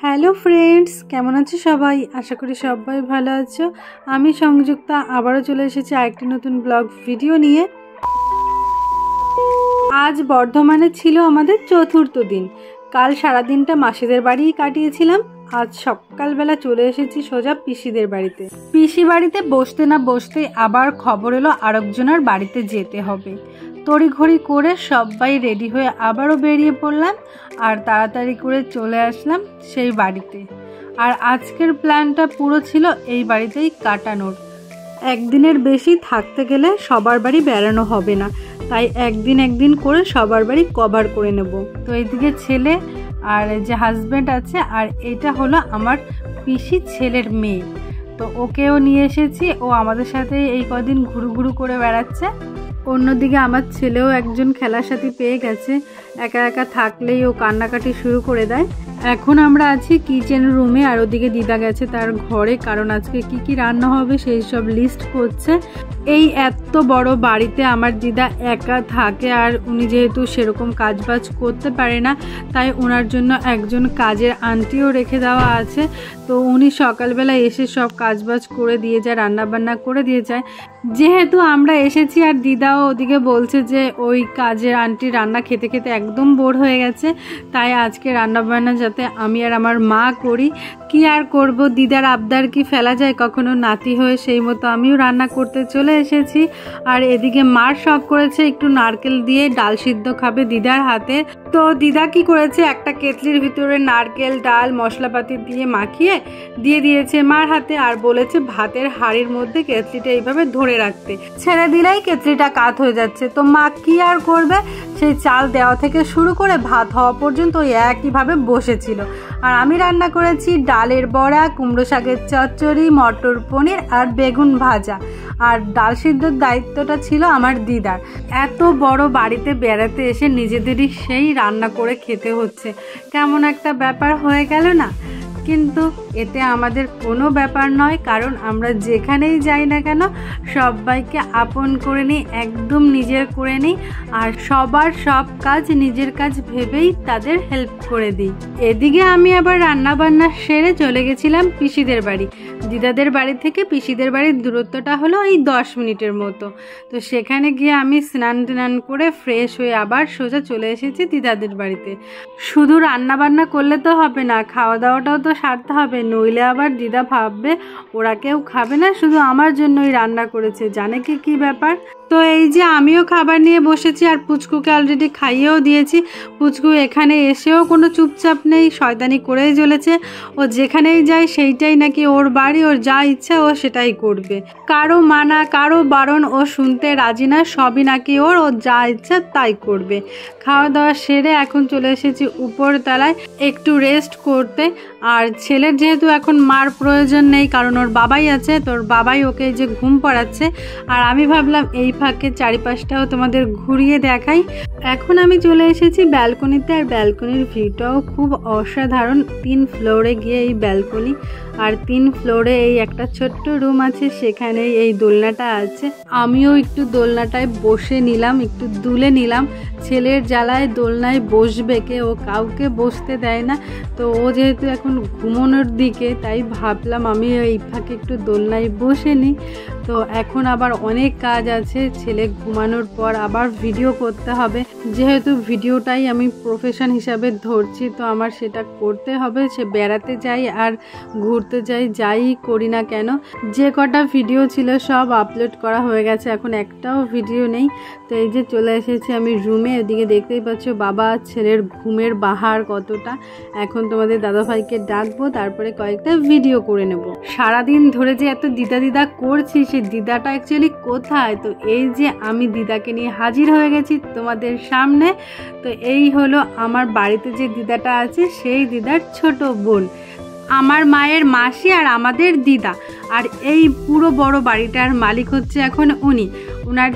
Hello friends, কেমন আছো সবাই? আশা করি সবাই ভালো আছো। আমি সংযুক্তা আবারও চলে এসেছি আরেকটি নতুন ব্লগ ভিডিও নিয়ে। আজ বর্ধমানে ছিল আমাদের চতুর্থ দিন। কাল সারাদিনটা মাসিদের বাড়িই কাটিয়েছিলাম। আজ সকালবেলা চলে এসেছি সোজা পিসিদের বাড়িতে। পিসি বাড়িতে বসতে না বসতেই আবার খবর এলো আরেকজনের বাড়িতে যেতে হবে। তড়িঘড়ি করে সবাই রেডি হয়ে আবারও বেরিয়ে পড়লাম আর তাড়াতাড়ি করে চলে আসলাম সেই বাড়িতে। আর আজকের প্ল্যানটা পুরো ছিল এই বাড়িতেই কাটানোর। একদিনের বেশি থাকতে গেলে সবার বাড়ি বেড়ানো হবে না, তাই একদিন করে সবার বাড়ি কভার করে নেব। তো এইদিকে ছেলে আর যে হাজব্যান্ড আছে, আর এটা হলো আমার পিসি ছেলের মেয়ে। তো ওকেও নিয়ে এসেছি, ও আমাদের সাথে এই কদিন ঘুরু করে বেড়াচ্ছে। অন্যদিকে আমার ছেলেও একজন খেলার সাথী পেয়ে গেছে, একা একা থাকলেই ও কান্নাকাটি শুরু করে দেয়। এখন আমরা আছি কিচেন রুমে, আর ওদিকে দিদা গেছে তার ঘরে, কারণ আজকে কি রান্না হবে সেই সব লিস্ট করছে। এই এত বড় বাড়িতে আমার দিদা একা থাকে, আর উনি যেহেতু সেরকম কাজবাজ করতে পারে না, তাই ওনার জন্য একজন কাজের আন্টিও রেখে দেওয়া আছে। তো উনি সকালবেলা এসে সব কাজবাজ করে দিয়ে যায়, রান্নাবান্না করে দিয়ে যায়। যেহেতু আমরা এসেছি আর দিদাও ওদিকে বলছে যে ওই কাজের আন্টি রান্না খেতে খেতে একদম বোর হয়ে গেছে, তাই আজকে রান্নাবান্না যাতে আমি আর আমার মা করি। কি আর করব, দিদার আবদার কি ফেলা যায় কখনো নাতি হয়ে, সেই মতো আমিও রান্না করতে চলে এসেছি। আর এদিকে মার শখ করেছে একটু নারকেল দিয়ে ডাল সিদ্ধ খাবে দিদার হাতে। তো দিদা কি করেছে, একটা কেটলির ভিতরে নারকেল ডাল মশলাপাতি দিয়ে মাখিয়ে দিয়ে দিয়েছে মার হাতে, আর বলেছে ভাতের হাঁড়ির মধ্যে কেটলিটা এইভাবে ধরে রাখতে, ছেড়ে দিলেই কেটলিটা কাত হয়ে যাচ্ছে। তো মা কি আর করবে, সেই চাল দেওয়া থেকে শুরু করে ভাত হওয়া পর্যন্ত ওই একইভাবে বসেছিল। আর আমি রান্না করেছি ডালের বড়া, কুমড়ো শাকের চচ্চড়ি, মটর পনির আর বেগুন ভাজা। আর ডাল সিদ্ধর দায়িত্বটা ছিল আমার দিদার। এত বড় বাড়িতে বেড়াতে এসে নিজেদেরই সেই রান্না করে খেতে হচ্ছে, কেমন একটা ব্যাপার হয়ে গেল না? কিন্তু এতে আমাদের কোনো ব্যাপার নয়, কারণ আমরা যেখানেই যাই না কেন সবাইকে আপন করে নিই, একদম নিজের করে নিই, আর সবার সব কাজ নিজের কাজ ভেবেই তাদের হেল্প করে দিই। এদিকে আমি আবার রান্না বান্না সেরে চলে গেছিলাম পিসিদের বাড়ি। দিদাদের বাড়ি থেকে পিসিদের বাড়ির দূরত্বটা হলো এই 10 মিনিটের মতো। তো সেখানে গিয়ে আমি স্নান করে ফ্রেশ হয়ে আবার সোজা চলে এসেছি দিদাদের বাড়িতে। শুধু রান্না বান্না করলে তো হবে না, খাওয়া দাওয়াটাও তো সারতে হবে, নইলে আবার দিদা ভাববে ওরা কেউ খাবে না, শুধু আমার জন্যই রান্না করেছে, জানে কি ব্যাপার। তো এই যে আমিও খাবার নিয়ে বসেছি, আর পুচকুকে অলরেডি খাইয়েও দিয়েছি। পুচকু এখানে এসেও কোনো চুপচাপ নেই, শয়তানি করেই চলেছে। ও যেখানেই যায় সেইটাই নাকি ওর বাড়ি, ওর যা ইচ্ছা ও সেটাই করবে, কারো মানা কারো বারণ ও শুনতে রাজি না, সবই নাকি ওর যা ইচ্ছা তাই করবে। খাওয়া দাওয়া সেরে এখন চলে এসেছি উপর তলায় একটু রেস্ট করতে। আর ছেলের যেহেতু এখন মার প্রয়োজন নেই, কারণ ওর বাবাই আছে, তোর বাবাই ওকে যে ঘুম পাড়াচ্ছে। আর আমি ভাবলাম এই ফাঁকে চারিপাশটাও তোমাদের ঘুরিয়ে দেখাই। এখন আমি চলে এসেছি ব্যালকনিতে, আর ব্যালকনির ভিউটাও খুব অসাধারণ। 3 ফ্লোরে গিয়ে এই ব্যালকনি, আর 3 ফ্লোরে এই একটা ছোট্ট রুম আছে, সেখানেই এই দোলনাটা আছে। আমিও একটু দোলনাটায় বসে নিলাম, একটু দুলে নিলাম। ছেলের জ্বালায় দোলনায় বসবে কে, ও কাউকে বসতে দেয় না। তো ও যেহেতু এখন ঘুমানোর দিকে, তাই ভাবলাম আমি এই ফাঁকে একটু দোলনায় বসে নিই। তো এখন আবার অনেক কাজ আছে, ছেলে ঘুমানোর পর আবার ভিডিও করতে হবে। যেহেতু ভিডিওটাই আমি প্রফেশন হিসাবে ধরছি, তো আমার সেটা করতে হবে। সে বেড়াতে যাই আর ঘুরতে যাই করি না কেন, যে কটা ভিডিও ছিল সব আপলোড করা হয়ে গেছে, এখন একটাও ভিডিও নেই। তো এই যে চলে এসেছি আমি রুমে, এদিকে দেখতেই পাচ্ছ বাবা ছেলের ঘুমের বাহার কতটা। এখন তোমাদের দাদাভাইকে ডাকবো, তারপরে কয়েকটা ভিডিও করে নেব। সারাদিন ধরে যে এত দিদা করছি, সেই দিদাটা অ্যাকচুয়ালি কোথায়? তো এই যে আমি দিদাকে নিয়ে হাজির হয়ে গেছি তোমাদের সামনে। তো এই হলো আমার বাড়িতে যে দিদাটা আছে, সেই দিদার ছোট বোন, আমার মায়ের মাসি আর আমাদের দিদা। আর এই পুরো বড় বাড়িটার মালিক হচ্ছে এখন উনি। ওনার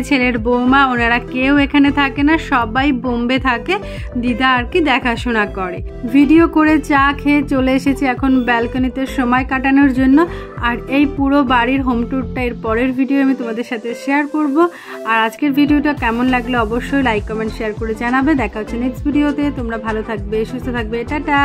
ছেলের বৌমা, ওনারা কেউ এখানে থাকে না, সবাই বোম্বে থাকে। দিদা আর কি দেখাশোনা করে। ভিডিও করে চা খেয়ে চলে এসেছি এখন ব্যালকনিতে সময় কাটানোর জন্য। আর এই পুরো বাড়ির হোম ট্যুরটা এর পরের ভিডিও আমি তোমাদের সাথে শেয়ার করব। আর আজকের ভিডিওটা কেমন লাগলো অবশ্যই লাইক কমেন্ট শেয়ার করে জানাবে। দেখা হচ্ছে নেক্সট ভিডিওতে। তোমরা ভালো থাকবে, সুস্থ থাকবে, টাটা।